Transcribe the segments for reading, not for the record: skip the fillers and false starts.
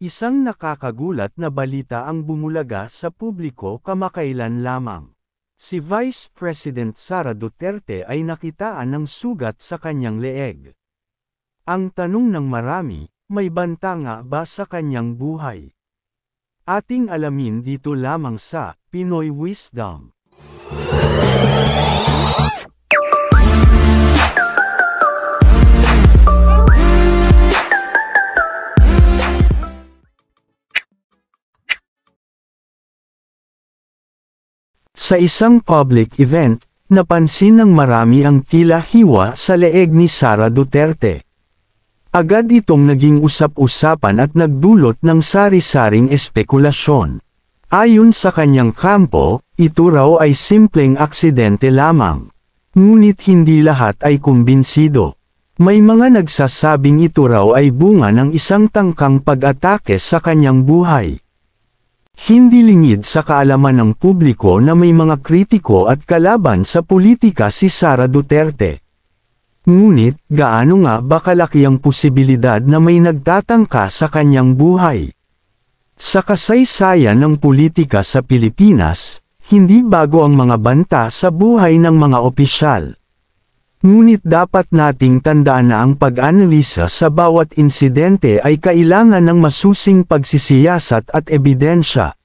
Isang nakakagulat na balita ang bumulaga sa publiko kamakailan lamang. Si Vice President Sara Duterte ay nakitaan ng sugat sa kanyang leeg. Ang tanong ng marami, may banta nga ba sa kanyang buhay? Ating alamin dito lamang sa Pinoy Wisdom. Sa isang public event, napansin ng marami ang tila hiwa sa leeg ni Sara Duterte. Agad itong naging usap-usapan at nagdulot ng sari-saring espekulasyon. Ayon sa kanyang kampo, ito raw ay simpleng aksidente lamang. Ngunit hindi lahat ay kumbinsido. May mga nagsasabing ito raw ay bunga ng isang tangkang pag-atake sa kanyang buhay. Hindi lingid sa kaalaman ng publiko na may mga kritiko at kalaban sa politika si Sara Duterte. Ngunit, gaano nga ba kalaki ang posibilidad na may nagtatangka sa kanyang buhay? Sa kasaysayan ng politika sa Pilipinas, hindi bago ang mga banta sa buhay ng mga opisyal. Ngunit dapat nating tandaan na ang pag-analisa sa bawat insidente ay kailangan ng masusing pagsisiyasat at ebidensya.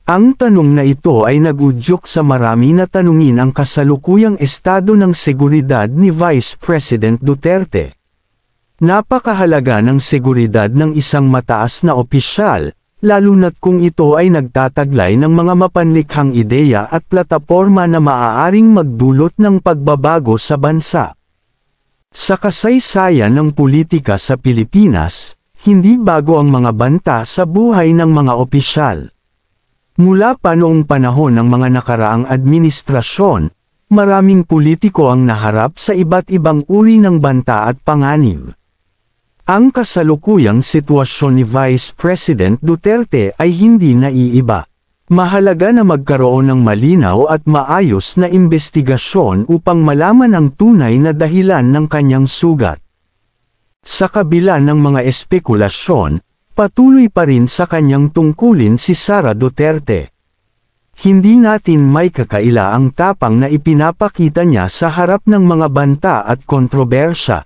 Ang tanong na ito ay nag-udyok sa marami na tanungin ang kasalukuyang estado ng seguridad ni Vice President Duterte. Napakahalaga ng seguridad ng isang mataas na opisyal, lalo na't kung ito ay nagtataglay ng mga mapanlikhang ideya at plataporma na maaaring magdulot ng pagbabago sa bansa. Sa kasaysayan ng politika sa Pilipinas, hindi bago ang mga banta sa buhay ng mga opisyal. Mula pa noong panahon ng mga nakaraang administrasyon, maraming politiko ang naharap sa iba't ibang uri ng banta at panganib. Ang kasalukuyang sitwasyon ni Vice President Duterte ay hindi naiiba. Mahalaga na magkaroon ng malinaw at maayos na imbestigasyon upang malaman ang tunay na dahilan ng kanyang sugat. Sa kabila ng mga espekulasyon, patuloy pa rin sa kanyang tungkulin si Sara Duterte. Hindi natin may kakaila ang tapang na ipinapakita niya sa harap ng mga banta at kontrobersya.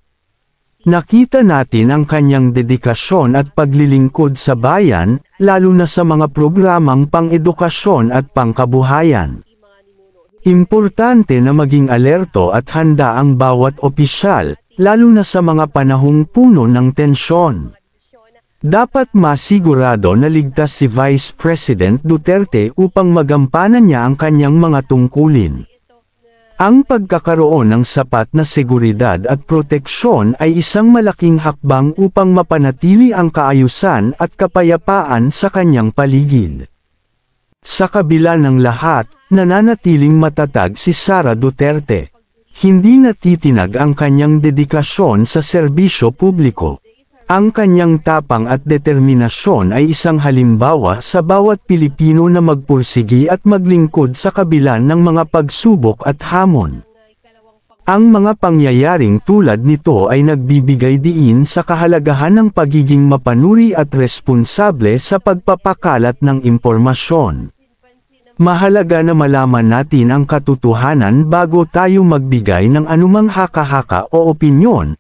Nakita natin ang kanyang dedikasyon at paglilingkod sa bayan, lalo na sa mga programang pang-edukasyon at pangkabuhayan. Importante na maging alerto at handa ang bawat opisyal, lalo na sa mga panahong puno ng tensyon. Dapat masigurado na ligtas si Vice President Duterte upang magampanan niya ang kanyang mga tungkulin. Ang pagkakaroon ng sapat na seguridad at proteksyon ay isang malaking hakbang upang mapanatili ang kaayusan at kapayapaan sa kanyang paligid. Sa kabila ng lahat, nananatiling matatag si Sara Duterte. Hindi natitinag ang kanyang dedikasyon sa serbisyo publiko. Ang kanyang tapang at determinasyon ay isang halimbawa sa bawat Pilipino na magpursigi at maglingkod sa kabila ng mga pagsubok at hamon. Ang mga pangyayaring tulad nito ay nagbibigay diin sa kahalagahan ng pagiging mapanuri at responsable sa pagpapakalat ng impormasyon. Mahalaga na malaman natin ang katotohanan bago tayo magbigay ng anumang haka-haka o opinyon.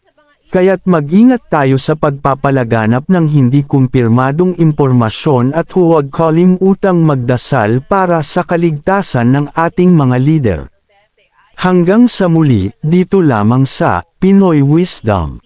Kaya't mag-ingat tayo sa pagpapalaganap ng hindi kumpirmadong impormasyon at huwag kalimutang magdasal para sa kaligtasan ng ating mga lider. Hanggang sa muli, dito lamang sa Pinoy Wisdom.